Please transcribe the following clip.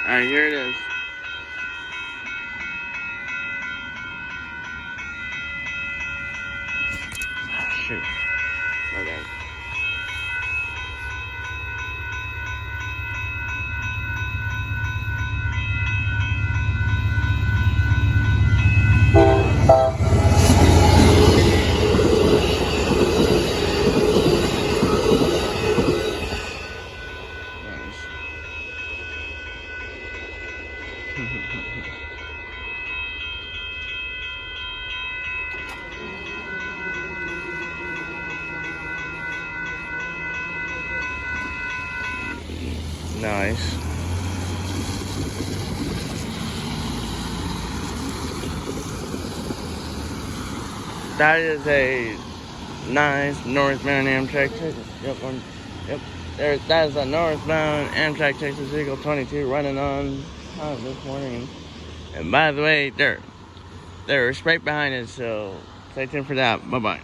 Alright, here it is. Oh, shoot. My bad. Nice. That is a nice northbound Amtrak Texas. Yep. That is a northbound Amtrak Texas Vehicle 22 running on time this morning. And by the way, they're right behind us, so stay tuned for that. Bye-bye.